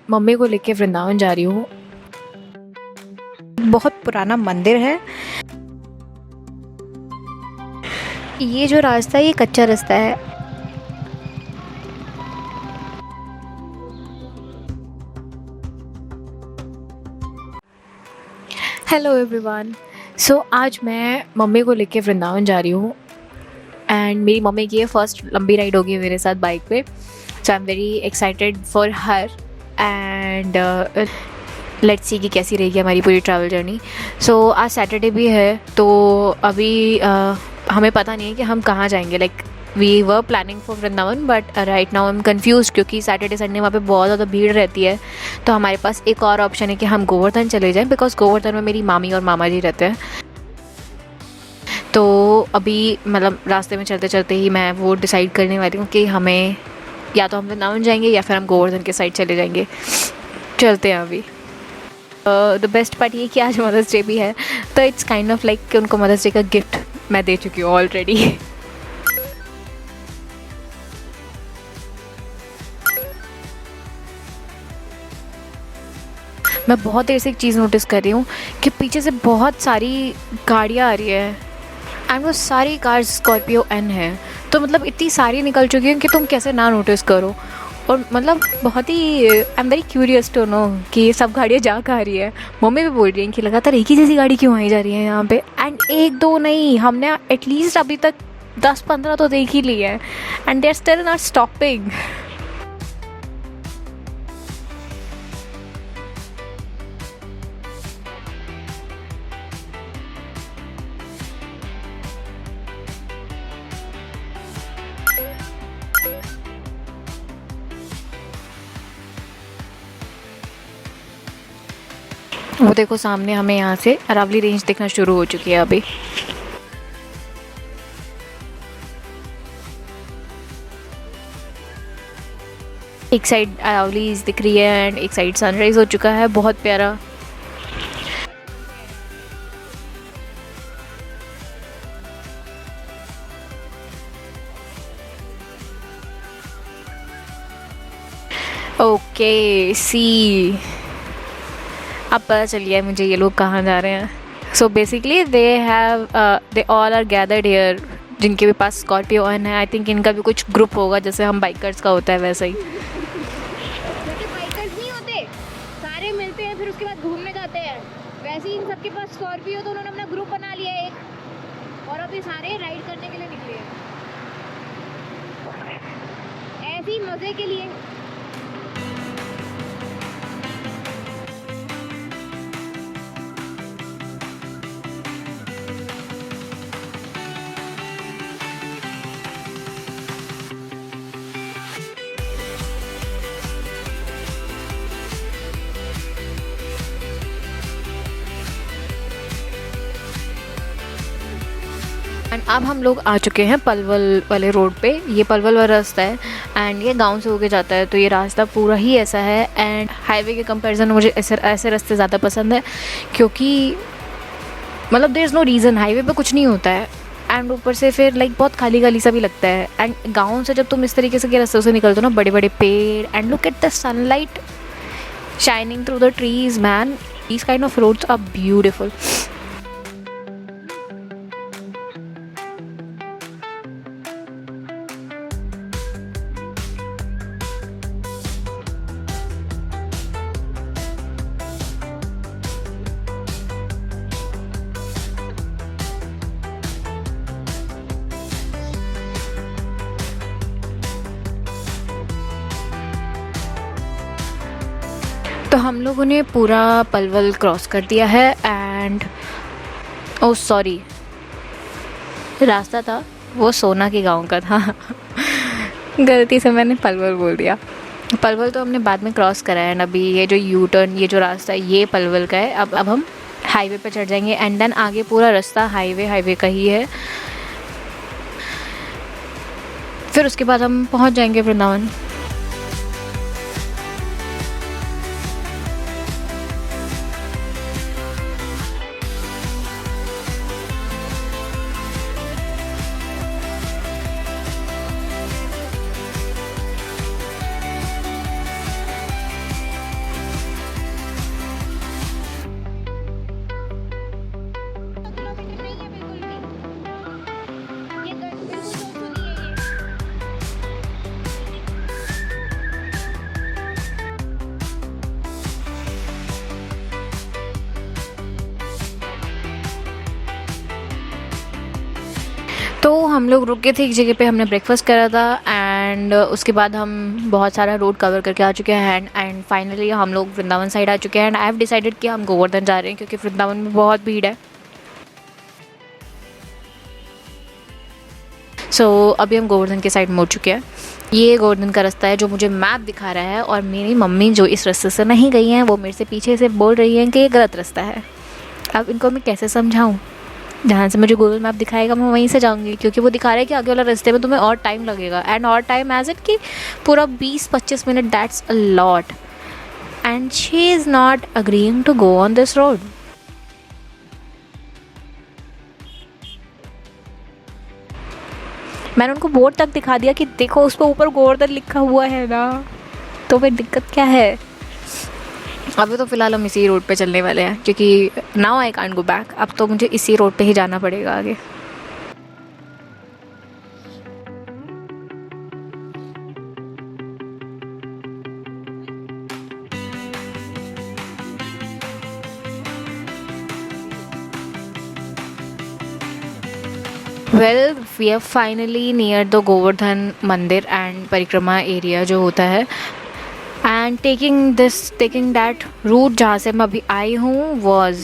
Mummy को लेके वृंदावन जा रही हूँ। बहुत पुराना मंदिर है। ये जो रास्ता है ये कच्चा रास्ता है। Hello everyone. सो आज मैं मम्मी को लेके वृंदावन जा रही हूँ एंड मेरी मम्मी की ये फर्स्ट लंबी राइड होगी मेरे साथ बाइक पे। So I am very excited for her and let's see कि कैसी रहेगी हमारी पूरी ट्रैवल जर्नी। सो आज सैटरडे भी है तो अभी हमें पता नहीं है कि हम कहाँ जाएंगे। Like we were planning for Vrindavan but right now I am confuse क्योंकि सैटरडे संडे वहाँ पे बहुत ज़्यादा भीड़ रहती है। तो हमारे पास एक और ऑप्शन है कि हम गोवर्धन चले जाएं बिकॉज गोवर्धन में मेरी मामी और मामा जी रहते हैं। तो अभी मतलब रास्ते में चलते चलते ही मैं वो डिसाइड करने वाली हूँ कि हमें या तो हम वृंदावन जाएंगे या फिर हम गोवर्धन के साइड चले जाएंगे। चलते हैं अभी। द बेस्ट पार्ट ये कि आज मदर्स डे भी है तो इट्स काइंड ऑफ लाइक कि उनको मदर्स डे का गिफ्ट मैं दे चुकी हूँ ऑलरेडी। मैं बहुत देर से एक चीज़ नोटिस कर रही हूँ कि पीछे से बहुत सारी गाड़ियाँ आ रही है एंड वो सारी कार्स स्कॉर्पियो एन है। तो मतलब इतनी सारी निकल चुकी हैं कि तुम कैसे ना नोटिस करो। और मतलब बहुत ही I am very curious to know कि ये सब गाड़ियाँ जा कहाँ रही है। मम्मी भी बोल रही हैं कि लगातार एक ही जैसी गाड़ी क्यों आई जा रही है यहाँ पे। एंड एक दो नहीं, हमने एटलीस्ट अभी तक 10-15 तो देख ही ली है and they are still not stopping. वो देखो सामने हमें यहाँ से अरावली रेंज दिखना शुरू हो चुकी है अभी। एक साइड अरावली दिख रही है एंड एक साइड सनराइज हो चुका है, बहुत प्यारा। ओके सी, अब पता चल गया है मुझे ये लोग कहाँ जा रहे हैं। So basically they all are gathered here जिनके भी पास स्कॉर्पियो एन है। आई थिंक इनका भी कुछ ग्रुप होगा जैसे हम बाइकर्स का होता है वैसा ही। बाइकर्स नहीं होते, सारे मिलते हैं फिर उसके बाद घूमने जाते हैं। वैसे ही इन सबके पास स्कॉर्पियो तो उन्होंने अपना ग्रुप बना लिया है एक, और अभी सारे राइड करने के लिए निकले हैं ऐसे ही मज़े के लिए। एंड अब हम लोग आ चुके हैं पलवल वाले रोड पे। ये पलवल वाला रास्ता है एंड ये गांव से होके जाता है तो ये रास्ता पूरा ही ऐसा है। एंड हाईवे के कंपैरिजन मुझे ऐसे रास्ते ज़्यादा पसंद है क्योंकि मतलब there is no reason, highway पे कुछ नहीं होता है एंड ऊपर से फिर लाइक बहुत खाली खाली सा भी लगता है। एंड गाँव से जब तुम इस तरीके से के रास्तों से निकलते हो ना, बड़े बड़े पेड़ and look at the sunlight shining through the trees man, these kind of roads are beautiful. तो हम लोगों ने पूरा पलवल क्रॉस कर दिया है एंड ओह सॉरी, रास्ता था वो सोना के गांव का था। गलती से मैंने पलवल बोल दिया। पलवल तो हमने बाद में क्रॉस करा है एंड अभी ये जो यू टर्न, ये जो रास्ता है ये पलवल का है। अब हम हाईवे पे चढ़ जाएंगे एंड देन आगे पूरा रास्ता हाईवे का ही है। फिर उसके बाद हम पहुंच जाएंगे वृंदावन। तो हम लोग रुके थे एक जगह पे, हमने ब्रेकफास्ट करा था एंड उसके बाद हम बहुत सारा रोड कवर करके आ चुके हैं एंड फाइनली हम लोग वृंदावन साइड आ चुके हैं एंड आई हैव डिसाइडेड कि हम गोवर्धन जा रहे हैं क्योंकि वृंदावन में बहुत भीड़ है। सो अभी हम गोवर्धन के साइड मुड़ चुके हैं। ये गोवर्धन का रास्ता है जो मुझे मैप दिखा रहा है और मेरी मम्मी जो इस रास्ते से नहीं गई हैं वो मेरे से पीछे से बोल रही हैं कि ये गलत रास्ता है। अब इनको मैं कैसे समझाऊँ? जहाँ से मुझे गूगल मैप दिखाएगा मैं वहीं से जाऊँगी क्योंकि वो दिखा रहा है कि आगे वाला रास्ते में तुम्हें और टाइम लगेगा एंड और टाइम एज इट कि पूरा 20-25 मिनट, that's a lot and she is not agreeing to go on this road. मैंने उनको बोर्ड तक दिखा दिया कि देखो उस पर ऊपर गोवर्धन लिखा हुआ है ना, तो फिर दिक्कत क्या है? अभी तो फ़िलहाल हम इसी रोड पे चलने वाले हैं क्योंकि now I can't go back. अब तो मुझे इसी रोड पे ही जाना पड़ेगा आगे। Well we are finally near the Govardhan मंदिर एंड परिक्रमा एरिया जो होता है एंड टेकिंग दैट रूट जहाँ से मैं अभी आई हूँ was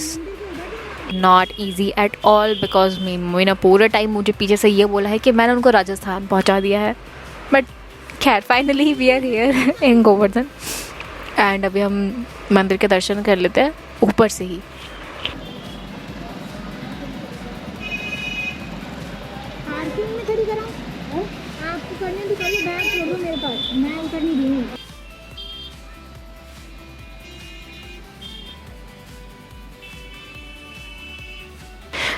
not easy at all because mummy ने पूरे टाइम मुझे पीछे से ये बोला है कि मैंने उनको राजस्थान पहुँचा दिया है। बट खैर finally we are here in Govardhan and अभी हम मंदिर के दर्शन कर लेते हैं ऊपर से ही। पार्किंग में खड़ी कराओ, आप करने तो करिए, बैग छोड़ो मेरे पास, मैं उतर नहीं दूँगी।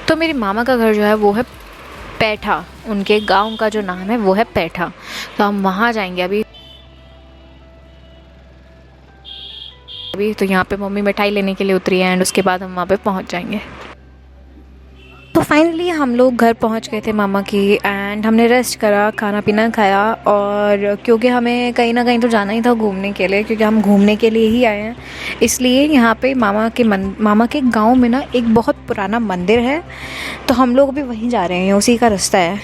तो मेरे मामा का घर जो है वो है पैठा, उनके गांव का जो नाम है वो है पैठा। तो हम वहाँ जाएंगे अभी तो यहाँ पे मम्मी मिठाई लेने के लिए उतरी है एंड उसके बाद हम वहाँ पे पहुँच जाएंगे। तो फाइनली हम लोग घर पहुँच गए थे मामा की एंड हमने रेस्ट करा, खाना पीना खाया और क्योंकि हमें कहीं ना कहीं तो जाना ही था घूमने के लिए क्योंकि हम घूमने के लिए ही आए हैं, इसलिए यहाँ पे मामा के गांव में ना एक बहुत पुराना मंदिर है तो हम लोग भी वहीं जा रहे हैं, उसी का रास्ता है।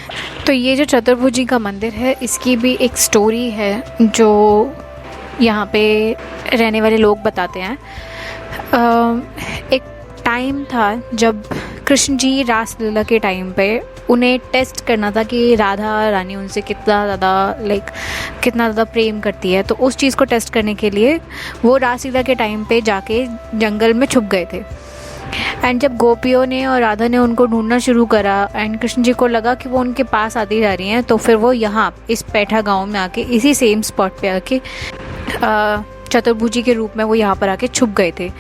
तो ये जो चतुर्भुजी का मंदिर है इसकी भी एक स्टोरी है जो यहाँ पे रहने वाले लोग बताते हैं। एक टाइम था जब कृष्ण जी रास लीला के टाइम पे उन्हें टेस्ट करना था कि राधा रानी उनसे कितना ज़्यादा प्रेम करती है, तो उस चीज़ को टेस्ट करने के लिए वो रास लीला के टाइम पे जाके जंगल में छुप गए थे एंड जब गोपियों ने और राधा ने उनको ढूंढना शुरू करा एंड कृष्ण जी को लगा कि वो उनके पास आती जा रही हैं, तो फिर वो यहाँ इस पैठा गांव में आके इसी सेम स्पॉट पे आके चतुर्भुजी के रूप में वो यहाँ पर आके छुप गए थे।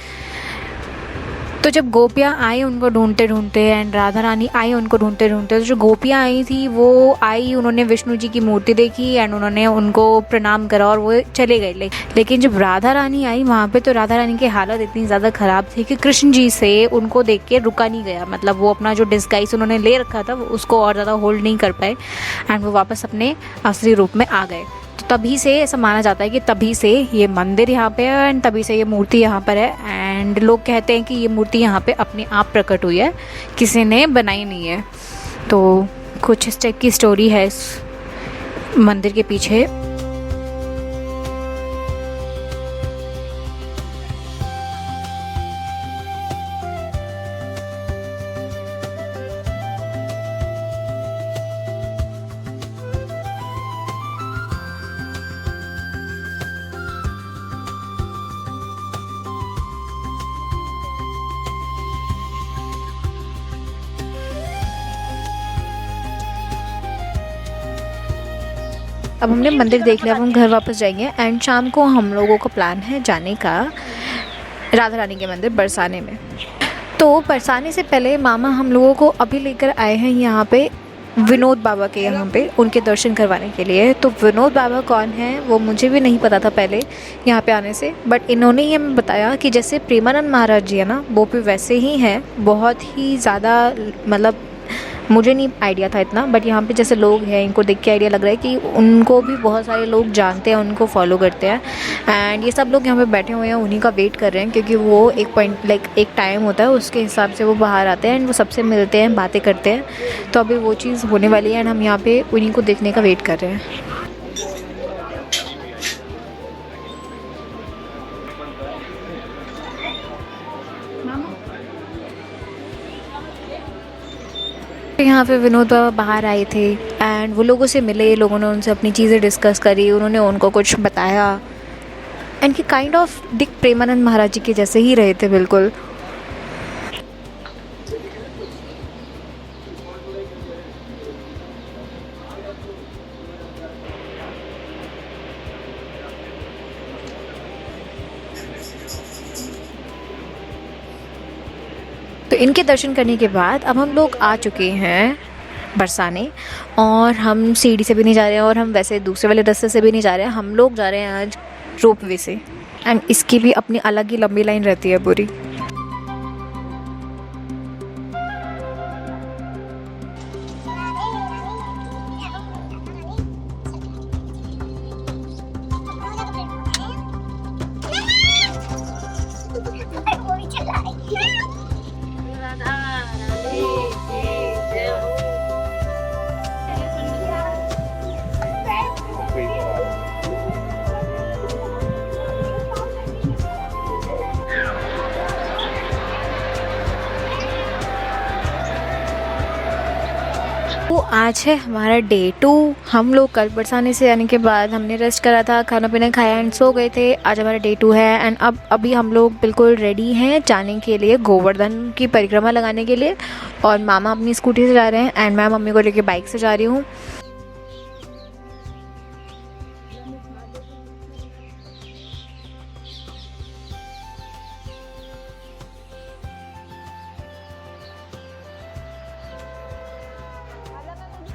तो जब गोपियाँ आई उनको ढूंढते ढूंढते एंड राधा रानी आई उनको ढूंढते ढूंढते, तो जो गोपियाँ आई थी वो आई, उन्होंने विष्णु जी की मूर्ति देखी एंड उन्होंने उनको प्रणाम करा और वो चले गए। लेकिन जब राधा रानी आई वहाँ पे तो राधा रानी की हालत इतनी ज़्यादा ख़राब थी कि कृष्ण जी से उनको देख के रुका नहीं गया, मतलब वो अपना जो डिस्गाइज उन्होंने ले रखा था उसको और ज़्यादा होल्ड नहीं कर पाए एंड वो वापस अपने असली रूप में आ गए। तो तभी से ऐसा माना जाता है कि तभी से ये मंदिर यहाँ पे है एंड तभी से ये मूर्ति यहाँ पर है एंड लोग कहते हैं कि ये मूर्ति यहाँ पे अपने आप प्रकट हुई है, किसी ने बनाई नहीं है। तो कुछ इस टाइप की स्टोरी है इस मंदिर के पीछे। अब हमने मंदिर देख लिया, अब हम घर वापस जाएंगे एंड शाम को हम लोगों का प्लान है जाने का राधा रानी के मंदिर बरसाने में। तो बरसाने से पहले मामा हम लोगों को अभी लेकर आए हैं यहाँ पे विनोद बाबा के यहाँ पे उनके दर्शन करवाने के लिए। तो विनोद बाबा कौन है वो मुझे भी नहीं पता था पहले यहाँ पे आने से, बट इन्होंने ही हमें बताया कि जैसे प्रेमानंद महाराज जी है ना वो भी वैसे ही हैं, बहुत ही ज़्यादा मतलब मुझे नहीं आइडिया था इतना, बट यहाँ पे जैसे लोग हैं इनको देख के आइडिया लग रहा है कि उनको भी बहुत सारे लोग जानते हैं, उनको फॉलो करते हैं। एंड ये सब लोग यहाँ पे बैठे हुए हैं, उन्हीं का वेट कर रहे हैं, क्योंकि वो एक पॉइंट एक टाइम होता है उसके हिसाब से वो बाहर आते हैं एंड वो सबसे मिलते हैं, बातें करते हैं। तो अभी वो चीज़ होने वाली है एंड हम यहाँ पे उन्हीं को देखने का वेट कर रहे हैं। यहाँ पे विनोद बाबा बाहर आए थे एंड वो लोगों से मिले, लोगों ने उनसे अपनी चीज़ें डिस्कस करी, उन्होंने उनको कुछ बताया एंड कि काइंड ऑफ दिक प्रेमानंद महाराज जी के जैसे ही रहे थे बिल्कुल। तो इनके दर्शन करने के बाद अब हम लोग आ चुके हैं बरसाने, और हम सीढ़ी से भी नहीं जा रहे हैं और हम वैसे दूसरे वाले रास्ते से भी नहीं जा रहे हैं, हम लोग जा रहे हैं आज रोप वे से। एंड इसकी भी अपनी अलग ही लंबी लाइन रहती है पूरी। तो आज है हमारा डे 2। हम लोग कल बरसाने से आने के बाद हमने रेस्ट करा था, खाना पीना खाया एंड सो गए थे। आज हमारा डे 2 है एंड अब अभी हम लोग बिल्कुल रेडी हैं जाने के लिए गोवर्धन की परिक्रमा लगाने के लिए। और मामा अपनी स्कूटी से जा रहे हैं एंड मैं मम्मी को लेके बाइक से जा रही हूँ।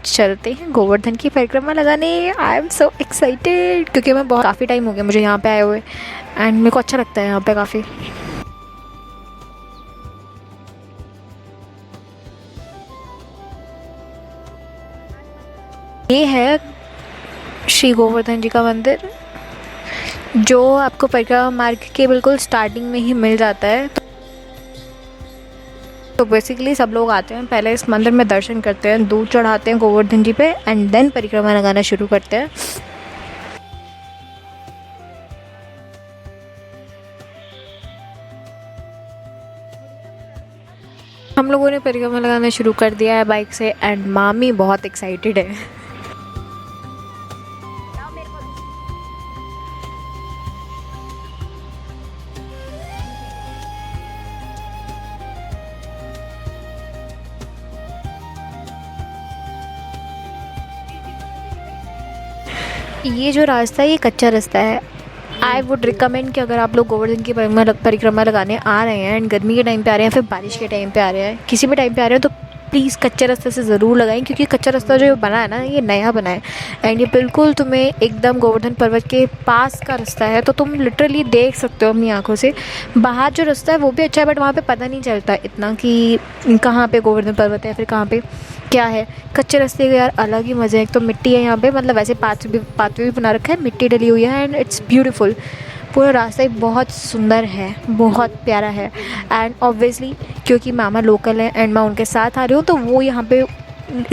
चलते हैं गोवर्धन की परिक्रमा लगाने। आई एम सो एक्साइटेड, क्योंकि मैं बहुत काफ़ी टाइम हो गया मुझे यहाँ पे आए हुए एंड मेरे को अच्छा लगता है यहाँ पे काफ़ी। ये है श्री गोवर्धन जी का मंदिर, जो आपको परिक्रमा मार्ग के बिल्कुल स्टार्टिंग में ही मिल जाता है। तो बेसिकली सब लोग आते हैं, पहले इस मंदिर में दर्शन करते हैं, दूध चढ़ाते हैं गोवर्धन जी पे एंड देन परिक्रमा लगाना शुरू करते हैं। हम लोगों ने परिक्रमा लगाना शुरू कर दिया है बाइक से एंड मामी बहुत एक्साइटेड है। ये जो रास्ता है ये कच्चा रास्ता है। आई वुड रिकमेंड कि अगर आप लोग गोवर्धन की परिक्रमा लगाने आ रहे हैं एंड गर्मी के टाइम पे आ रहे हैं, फिर बारिश के टाइम पे आ रहे हैं, किसी भी टाइम पे आ रहे हैं, तो प्लीज़ कच्चे रास्ते से ज़रूर लगाएं, क्योंकि कच्चा रास्ता जो बना है ना ये नया बना है एंड ये बिल्कुल तुम्हें एकदम गोवर्धन पर्वत के पास का रास्ता है। तो तुम लिटरली देख सकते हो अपनी आंखों से। बाहर जो रास्ता है वो भी अच्छा है, बट वहाँ पे पता नहीं चलता इतना कि कहाँ पे गोवर्धन पर्वत है, फिर कहाँ पे क्या है। कच्चे रास्ते के यार अलग ही मज़े हैं। एक तो मिट्टी है यहाँ पे, मतलब वैसे पाथवे भी बना रखा है, मिट्टी डली हुई है एंड इट्स ब्यूटीफुल। पूरा रास्ता ही बहुत सुंदर है, बहुत प्यारा है। एंड ऑब्वियसली क्योंकि मामा लोकल है एंड मैं उनके साथ आ रही हूँ, तो वो यहाँ पे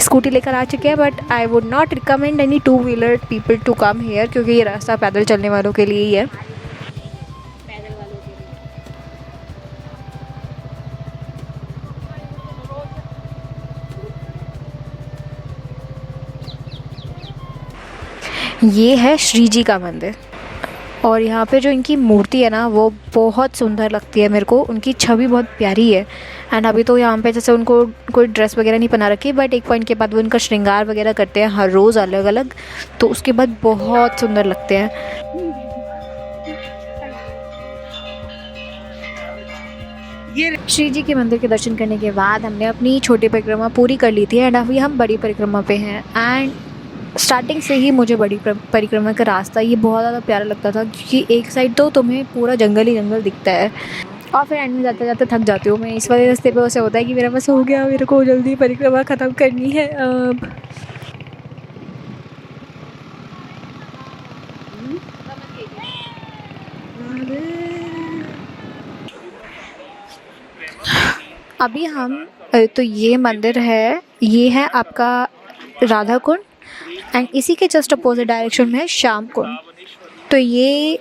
स्कूटी लेकर आ चुके हैं। But I would not recommend any 2 wheeler people to come here, क्योंकि ये रास्ता पैदल चलने वालों के लिए ही है। ये है श्री जी का मंदिर और यहाँ पे जो इनकी मूर्ति है ना वो बहुत सुंदर लगती है मेरे को। उनकी छवि बहुत प्यारी है एंड अभी तो यहाँ पे जैसे उनको कोई ड्रेस वगैरह नहीं पहना रखी, बट एक पॉइंट के बाद वो उनका श्रृंगार वगैरह करते हैं हर रोज़ अलग अलग, तो उसके बाद बहुत सुंदर लगते हैं। श्री जी के मंदिर के दर्शन करने के बाद हमने अपनी छोटी परिक्रमा पूरी कर ली थी एंड अभी हम बड़ी परिक्रमा पे हैं। एंड स्टार्टिंग से ही मुझे बड़ी परिक्रमा का रास्ता ये बहुत ज़्यादा प्यारा लगता था, क्योंकि एक साइड तो तुम्हें पूरा जंगल ही जंगल दिखता है और फिर एंड में जाते जाते थक जाती हूँ मैं। इस वाले रास्ते पे ऐसे होता है कि मेरा बस हो गया, मेरे को जल्दी परिक्रमा ख़त्म करनी है अब। अभी हम तो ये मंदिर है, ये है आपका राधा कुंड एंड इसी के जस्ट अपोजिट डायरेक्शन में है श्याम कुंड। तो ये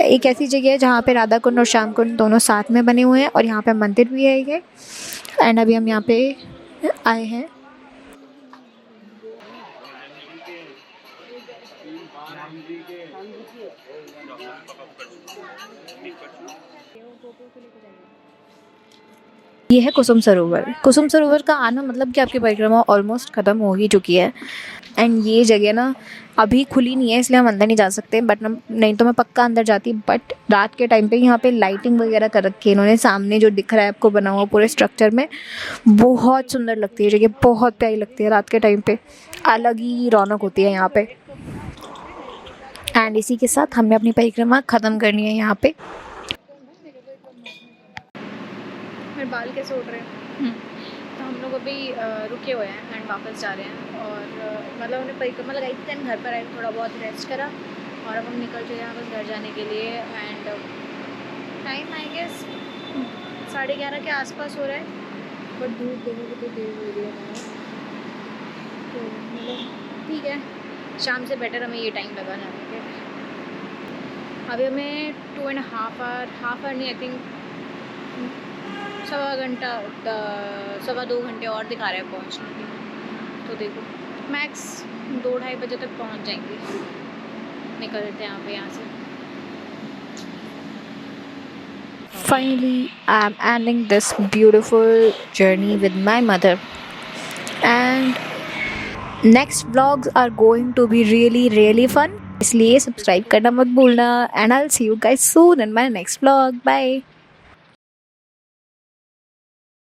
एक ऐसी जगह है जहाँ पे राधा कुंड और श्याम कुंड दोनों साथ में बने हुए हैं और यहाँ पे मंदिर भी है ये। एंड अभी हम यहाँ पे आए हैं। ये है कुसुम सरोवर। कुसुम सरोवर का आना मतलब कि आपकी परिक्रमा ऑलमोस्ट ख़त्म हो ही चुकी है। एंड ये जगह ना अभी खुली नहीं है इसलिए हम अंदर नहीं जा सकते, बट नहीं तो मैं पक्का अंदर जाती। बट रात के टाइम पे यहाँ पे लाइटिंग वगैरह कर रखी है इन्होंने। सामने जो दिख रहा है आपको बना हुआ पूरे स्ट्रक्चर में, बहुत सुंदर लगती है जगह, बहुत प्यारी लगती है रात के टाइम पे, अलग ही रौनक होती है यहाँ पे। एंड इसी के साथ हमने अपनी परिक्रमा ख़त्म करनी है यहाँ पे। मेरे बाल कैसे उड़ रहे हैं। तो हम लोग अभी रुके हुए हैं एंड वापस जा रहे हैं। और मतलब हमने परिक्रमा लगाई थी, देन घर पर आए, थोड़ा बहुत रेस्ट करा और अब हम निकल चुके हैं बस घर जाने के लिए। एंड टाइम आई गेस 11:30 के आसपास हो रहा है, बट धूप देखने को तो देर हो रही है। तो मतलब ठीक है, शाम से बेटर हमें ये टाइम लगा जाने के। अभी हमें 2.5 आवर, हाफ आवर नहीं, आई थिंक 1.25 घंटा, 2.25 घंटे और दिखा रहा है पहुँचने के। तो देखो मैक्स 2-2:30 बजे तक पहुँच जाएंगे। निकल लेते हैं यहाँ से। Finally, I'm ending this beautiful journey with my mother. And next vlogs are going to be really, really fun. इसलिए सब्सक्राइब करना मत भूलना। And I'll see you guys soon in my next vlog. Bye.